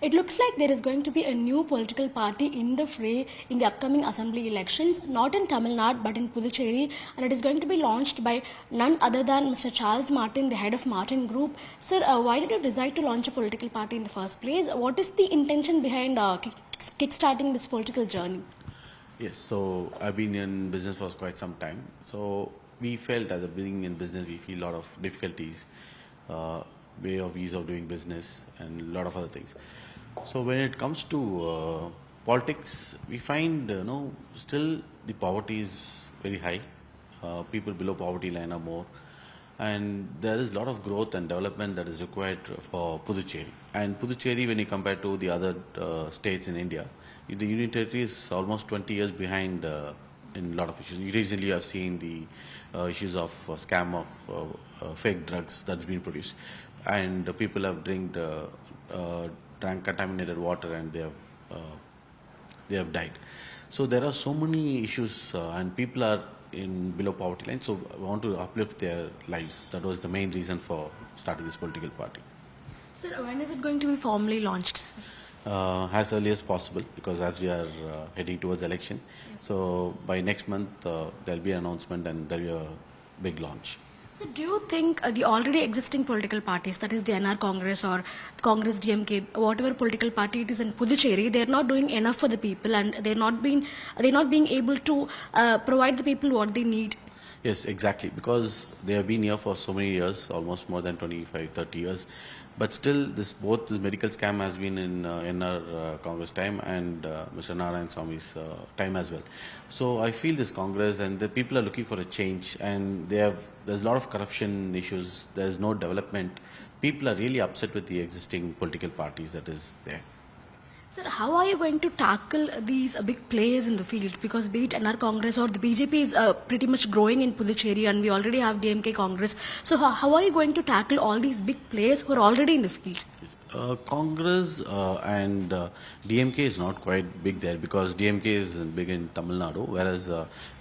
It looks like there is going to be a new political party in the fray in the upcoming assembly elections, not in Tamil Nadu but in Puducherry, and it is going to be launched by none other than Mr. Charles Martin, the head of Martin Group. Sir, why did you decide to launch a political party in the first place? What is the intention behind kickstarting this political journey? Yes, so I've been in business for quite some time. So we felt as a being in business, we feel a lot of difficulties, way of ease of doing business, and a lot of other things. So when it comes to politics, we find still the poverty is very high. People below poverty line are more, and there is a lot of growth and development that is required for Puducherry. And Puducherry, when you compare to the other states in India, the Union Territory is almost 20 years behind in a lot of issues. Recently, I've seen the issues of scam of fake drugs that's been produced, and people have drank contaminated water, and they have died. So there are so many issues, and people are in below poverty line. So I want to uplift their lives. That was the main reason for starting this political party. Sir, when is it going to be formally launched? As early as possible, because as we are heading towards election, so by next month there'll be an announcement and there'll be a big launch. So do you think the already existing political parties, that is the NR Congress or Congress DMK, whatever political party it is in Puducherry, they are not doing enough for the people, and they're not being able to provide the people what they need? Yes, exactly, because they have been here for so many years, almost more than 25, 30 years. But still, this medical scam has been in our Congress time and Mr. Narayan Swami's time as well. So I feel this Congress and the people are looking for a change, and there's a lot of corruption issues. There's no development. People are really upset with the existing political parties that is there. Sir, how are you going to tackle these big players in the field? Because be it NR Congress or the BJP is pretty much growing in Puducherry, and we already have DMK Congress. So how are you going to tackle all these big players who are already in the field? Congress and DMK is not quite big there, because DMK is big in Tamil Nadu, whereas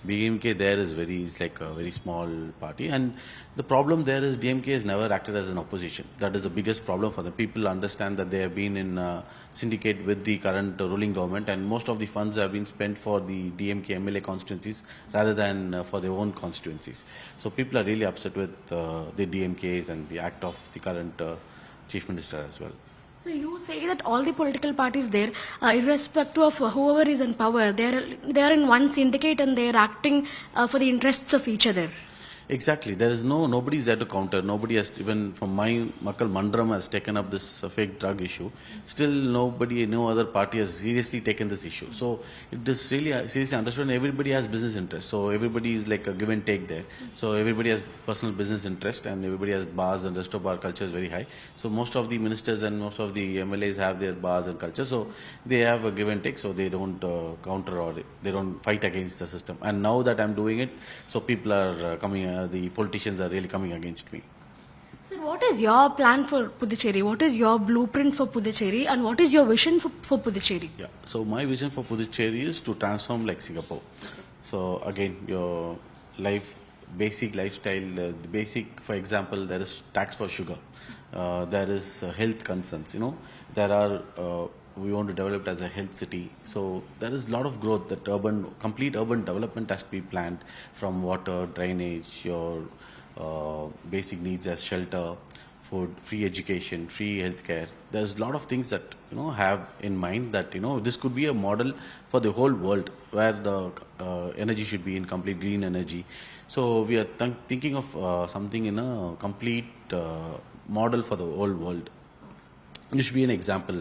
BMK there is like a very small party. And the problem there is DMK has never acted as an opposition. That is the biggest problem for them. People understand that they have been in syndicate with the current ruling government, and most of the funds have been spent for the DMK MLA constituencies rather than for their own constituencies. So people are really upset with the DMKs and the act of the current Chief Minister as well. So you say that all the political parties there, irrespective of whoever is in power, they are in one syndicate and they are acting for the interests of each other. Exactly. There is nobody is there to counter. Nobody has, even from my Makkal Mandram, has taken up this fake drug issue. Still, no other party has seriously taken this issue. So it is really seriously understood, and everybody has business interest. So everybody is like a give and take there. So everybody has personal business interest, and everybody has bars, and rest of bar culture is very high. So most of the ministers and most of the MLAs have their bars and culture. So they have a give and take. So they don't counter, or they don't fight against the system. And now that I'm doing it, so people are coming. The politicians are really coming against me. Sir, what is your plan for Puducherry? What is your blueprint for Puducherry, and what is your vision for Puducherry? Yeah, so my vision for Puducherry is to transform like Singapore. So again, your basic lifestyle, the basic, for example, there is tax for sugar, there is health concerns, there are we want to develop it as a health city. So there is a lot of growth that complete urban development has to be planned, from water, drainage, your basic needs as shelter, food, free education, free healthcare. There's a lot of things that have in mind that this could be a model for the whole world, where the energy should be in complete green energy. So we are thinking of something in a complete model for the whole world. This should be an example.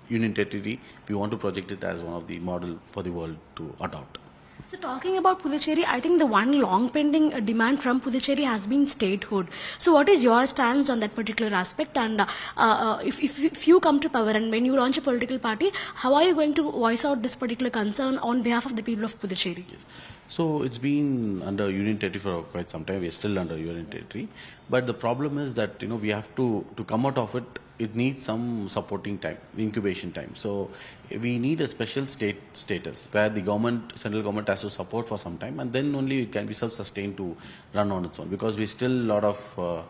Union Territory, we want to project it as one of the model for the world to adopt. So talking about Puducherry, I think the one long pending demand from Puducherry has been statehood. So what is your stance on that particular aspect? And if you come to power and when you launch a political party, how are you going to voice out this particular concern on behalf of the people of Puducherry? Yes. So it's been under Union Territory for quite some time. We are still under Union Territory. But the problem is that we have to come out of it it needs some supporting time, incubation time. So we need a special state status where the central government has to support for some time, and then only it can be self-sustained to run on its own. Because we still a lot of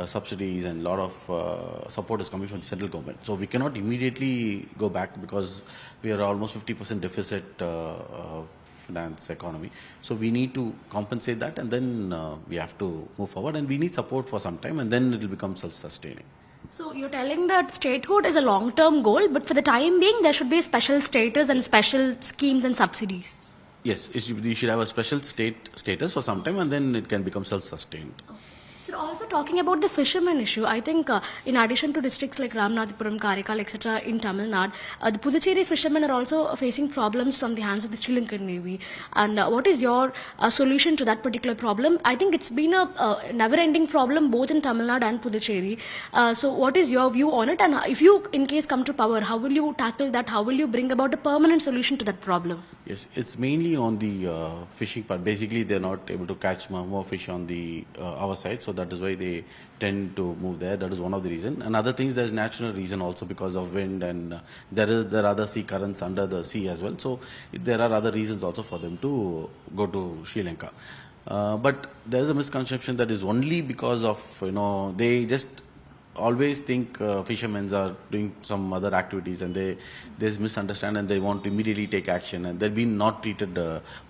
subsidies and a lot of support is coming from the central government. So we cannot immediately go back because we are almost 50% deficit finance economy. So we need to compensate that, and then we have to move forward, and we need support for some time, and then it will become self-sustaining. So you're telling that statehood is a long-term goal, but for the time being, there should be special status and special schemes and subsidies. Yes, you should have a special status for some time, and then it can become self-sustained. So also talking about the fishermen issue, I think in addition to districts like Ramanathapuram, Karaikal, etc. in Tamil Nadu, the Puducherry fishermen are also facing problems from the hands of the Sri Lankan Navy. And what is your solution to that particular problem? I think it's been a never-ending problem both in Tamil Nadu and Puducherry. So what is your view on it? And if you, in case, come to power, how will you tackle that? How will you bring about a permanent solution to that problem? Yes, it's mainly on the fishing part. Basically, they're not able to catch more fish on the our side, so that is why they tend to move there. That is one of the reason. And other things, there's natural reason also because of wind, and there are other sea currents under the sea as well. So there are other reasons also for them to go to Sri Lanka. But there's a misconception that is only because of they just always think fishermen are doing some other activities, and they misunderstand, and they want to immediately take action, and they're being not treated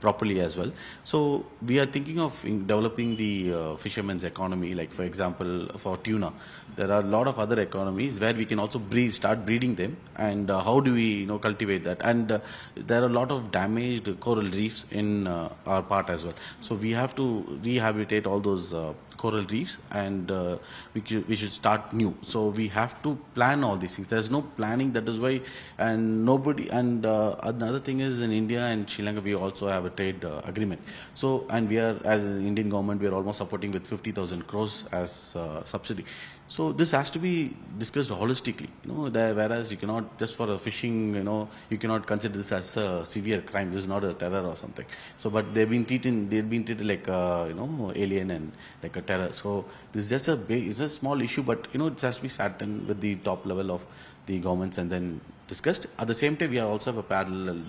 properly as well. So we are thinking of developing the fishermen's economy. Like for example, for tuna, there are a lot of other economies where we can also start breeding them, and how do we cultivate that? And there are a lot of damaged coral reefs in our part as well. So we have to rehabilitate all those coral reefs, and we should start new. So we have to plan all these things. There's no planning. That is why, and nobody. And another thing is, in India and Sri Lanka, we also have a trade agreement. So, and we are, as an Indian government, we are almost supporting with 50,000 crores as subsidy. So this has to be discussed holistically, whereas you cannot just for a fishing, you cannot consider this as a severe crime. This is not a terror or something. So, but they've been treated like alien and like a terror. So this is just it's a small issue, but it has to be sat in with the top level of the governments and then discussed. At the same time, we also have a parallel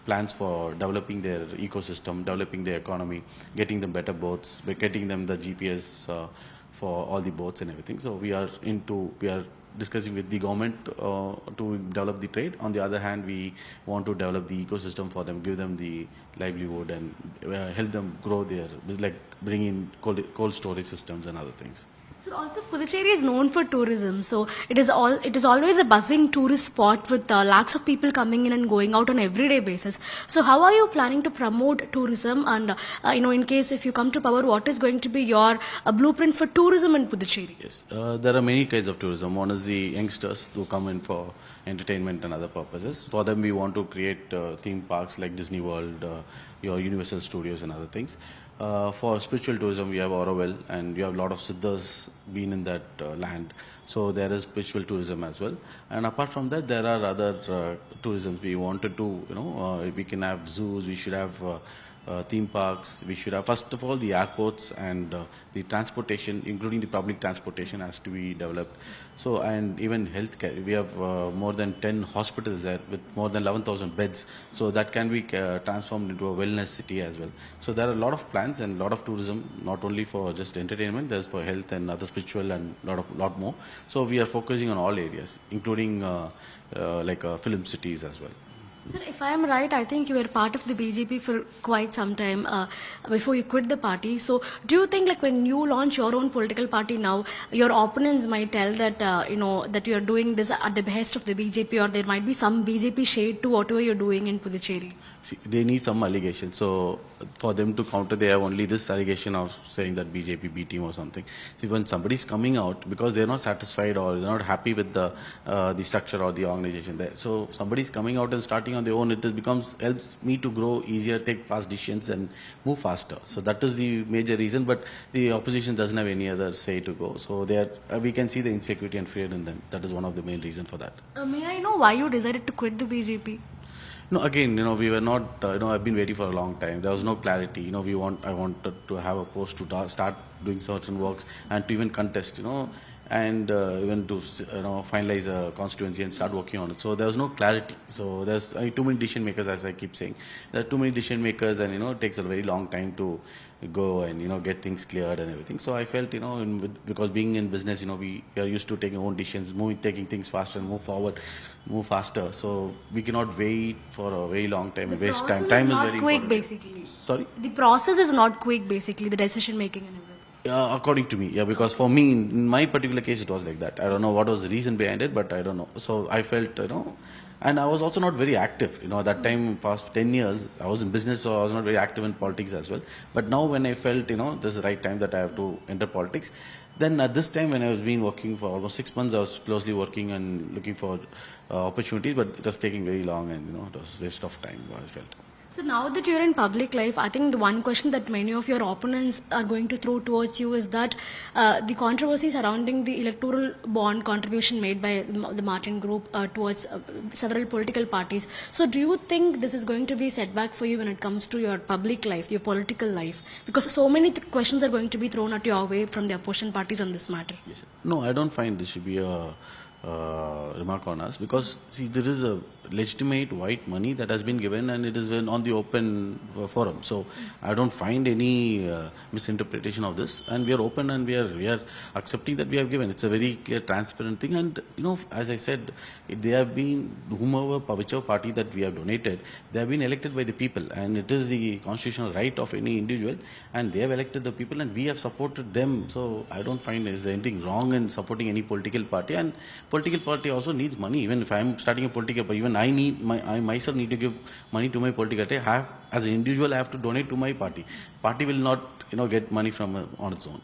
plans for developing their ecosystem, developing their economy, getting them better boats, getting them the GPS for all the boats and everything. So we are discussing with the government to develop the trade. On the other hand, we want to develop the ecosystem for them, give them the livelihood, and help them grow their, like bring in cold storage systems and other things. So also Puducherry is known for tourism. So it is always a buzzing tourist spot with lakhs of people coming in and going out on everyday basis. So how are you planning to promote tourism? And in case if you come to power, what is going to be your blueprint for tourism in Puducherry? Yes, there are many kinds of tourism. One is the youngsters who come in for entertainment and other purposes. For them, we want to create theme parks like Disney World, your Universal Studios and other things. For spiritual tourism, we have Auroville, and we have a lot of siddhas been in that land. So there is spiritual tourism as well. And apart from that, there are other tourisms. We wanted to, we can have zoos, we should have theme parks, we should have, first of all, the airports, and the transportation, including the public transportation, has to be developed. So, and even healthcare, we have more than 10 hospitals there with more than 11,000 beds. So that can be transformed into a wellness city as well. So there are a lot of plans and a lot of tourism, not only for just entertainment, there's for health and other spiritual and lot more. So we are focusing on all areas, including film cities as well. Sir, if I am right, I think you were part of the BJP for quite some time before you quit the party. So, do you think, like, when you launch your own political party now, your opponents might tell that that you are doing this at the behest of the BJP, or there might be some BJP shade to whatever you're doing in Puducherry? See, they need some allegation. So for them to counter, they have only this allegation of saying that BJP beat him or something. See, when somebody is coming out because they're not satisfied or they're not happy with the structure or the organization there, so somebody is coming out and starting on their own, helps me to grow easier, take fast decisions and move faster. So that is the major reason. But the opposition doesn't have any other say to go. So we can see the insecurity and fear in them. That is one of the main reasons for that. May I know why you decided to quit the BJP? No, again, we were not, I've been waiting for a long time. There was no clarity. I wanted to have a post to start doing certain works and to even contest, and even to finalize a constituency and start working on it. So there was no clarity. So there's too many decision makers, as I keep saying. There are too many decision makers, and it takes a very long time to go and get things cleared and everything. So I felt because being in business, we are used to taking own decisions, taking things faster, move forward, move faster. So we cannot wait for a very long time and waste time. Time is very quick, important. basically. Sorry. The process is not quick, basically. The decision making and everything. According to me, yeah, because for me, in my particular case, it was like that. I don't know what was the reason behind it, but I don't know. So I felt, and I was also not very active. At that time, past 10 years, I was in business, so I was not very active in politics as well. But now when I felt, this is the right time that I have to enter politics, then at this time when I was been working for almost 6 months, I was closely working and looking for opportunities, but it was taking very long and, it was waste of time, I felt. So now that you're in public life, I think the one question that many of your opponents are going to throw towards you is that the controversy surrounding the electoral bond contribution made by the Martin Group towards several political parties. So do you think this is going to be a setback for you when it comes to your public life, your political life? Because so many questions are going to be thrown at your way from the opposition parties on this matter. Yes. No, I don't find this should be a remark on us, because see, there is a legitimate white money that has been given and it is on the open forum. So I don't find any misinterpretation of this, and we are open and we are accepting that we have given. It's a very clear, transparent thing, and as I said, they have been whichever party that we have donated, they have been elected by the people, and it is the constitutional right of any individual, and they have elected the people and we have supported them. So I don't find there is anything wrong in supporting any political party, and political party also needs money. Even if I am starting a political party, even I myself need to give money to my political party. As an individual, I have to donate to my party. Party will not get money from on its own.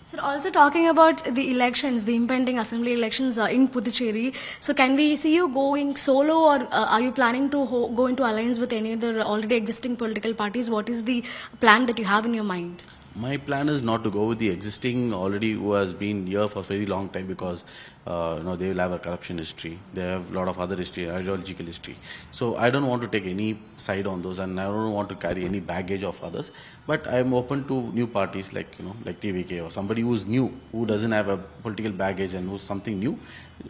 So also talking about the elections, the impending assembly elections in Puducherry. So can we see you going solo, or are you planning to go into alliance with any other already existing political parties? What is the plan that you have in your mind? My plan is not to go with the existing already who has been here for a very long time, because they will have a corruption history. They have a lot of other history, ideological history. So I don't want to take any side on those, and I don't want to carry any baggage of others. But I am open to new parties like like TVK or somebody who's new, who doesn't have a political baggage and who's something new.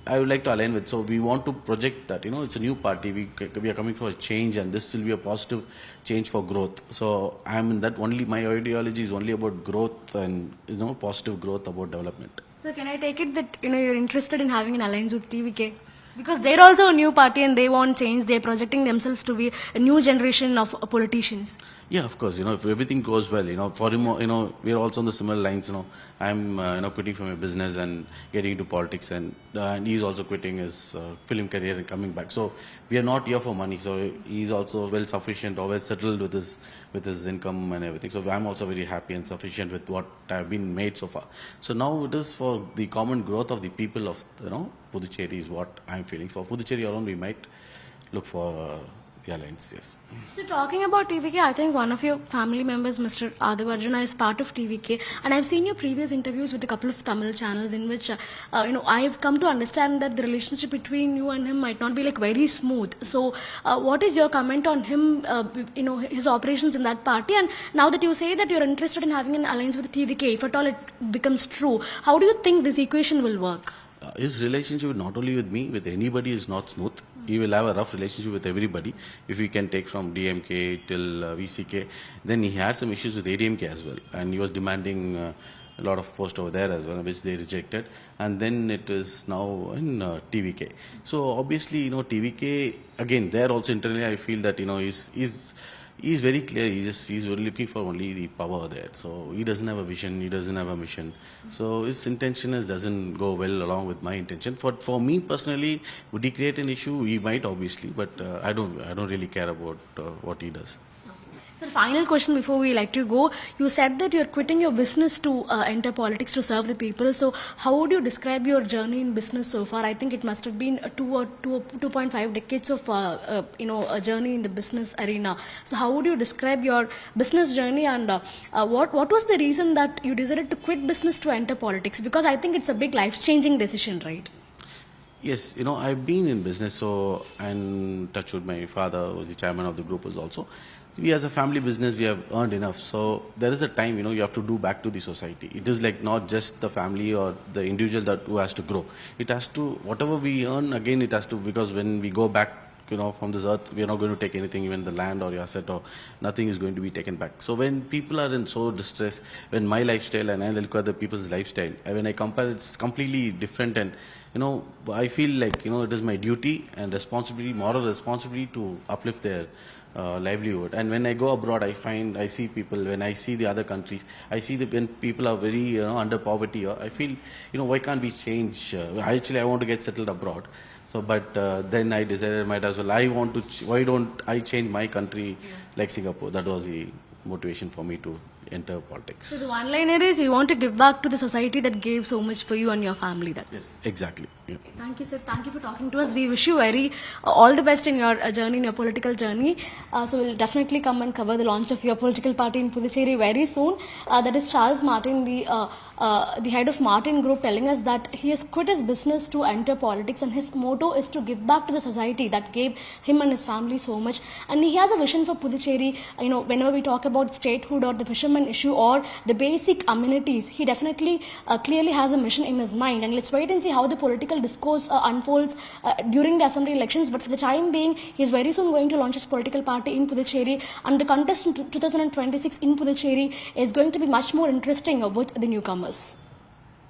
I would like to align with. So we want to project that it's a new party. We are coming for a change, and this will be a positive change for growth. So I am in that only. My ideology is only about growth and positive growth about development. So can I take it that you're interested in having an alliance with TVK? Because they're also a new party and they want change. They're projecting themselves to be a new generation of politicians. Yeah, of course. If everything goes well, for him, we are also on the similar lines. I'm, quitting from my business and getting into politics, and he's also quitting his film career and coming back. So we are not here for money. So he's also well sufficient or well settled with his income and everything. So I'm also very happy and sufficient with what I've been made so far. So now it is for the common growth of the people of Puducherry is what I'm feeling. For Puducherry alone, we might look for the alliance, yes. So talking about TVK, I think one of your family members, Mr. Adavarjuna, is part of TVK, and I've seen your previous interviews with a couple of Tamil channels in which, I've come to understand that the relationship between you and him might not be very smooth. So what is your comment on him, his operations in that party? And now that you say that you're interested in having an alliance with TVK, if at all it becomes true, how do you think this equation will work? His relationship not only with me, with anybody is not smooth. He will have a rough relationship with everybody. If we can take from DMK till VCK, then he had some issues with ADMK as well, and he was demanding a lot of posts over there as well, which they rejected. And then it is now in TVK. So obviously, TVK again there also internally I feel that he's very clear. He's really looking for only the power there. So he doesn't have a vision. He doesn't have a mission. So his intention doesn't go well along with my intention. For me personally, would he create an issue? He might, obviously, but I don't really care about what he does. So final question before we like to go. You said that you're quitting your business to enter politics to serve the people. So how would you describe your journey in business so far? I think it must have been 2.5 decades of a journey in the business arena. So how would you describe your business journey, and what was the reason that you decided to quit business to enter politics? Because I think it's a big life-changing decision, right? Yes, I've been in business, so and touched with my father, who was the chairman of the group, was also. we as a family business, we have earned enough. So there is a time, you have to do back to the society. It is like not just the family or the individual who has to grow. It has to, whatever we earn, again, it has to, because when we go back, from this earth, we are not going to take anything, even the land or your asset or nothing is going to be taken back. So when people are in so distress, when my lifestyle and I look at the people's lifestyle, when I compare, it's completely different. And, I feel like, it is my duty and responsibility, moral responsibility to uplift their livelihood. And when I go abroad, I see people, when I see the other countries, I see that when people are very, under poverty, I feel, why can't we change? I want to get settled abroad. So, but then I decided, might as well, why don't I change my country like Singapore? That was the motivation for me to enter politics. So the one-liner is you want to give back to the society that gave so much for you and your family. Yes, exactly. Yeah. Thank you, sir. Thank you for talking to us. We wish you all the best in your journey, in your political journey. So we'll definitely come and cover the launch of your political party in Puducherry very soon. That is Charles Martin, the head of Martin Group, telling us that he has quit his business to enter politics, and his motto is to give back to the society that gave him and his family so much. And he has a vision for Puducherry. Whenever we talk about statehood or the fisherman issue or the basic amenities, he definitely clearly has a mission in his mind. And let's wait and see how the political discourse unfolds during the assembly elections. But for the time being, he is very soon going to launch his political party in Puducherry, and the contest in 2026 in Puducherry is going to be much more interesting with the newcomers.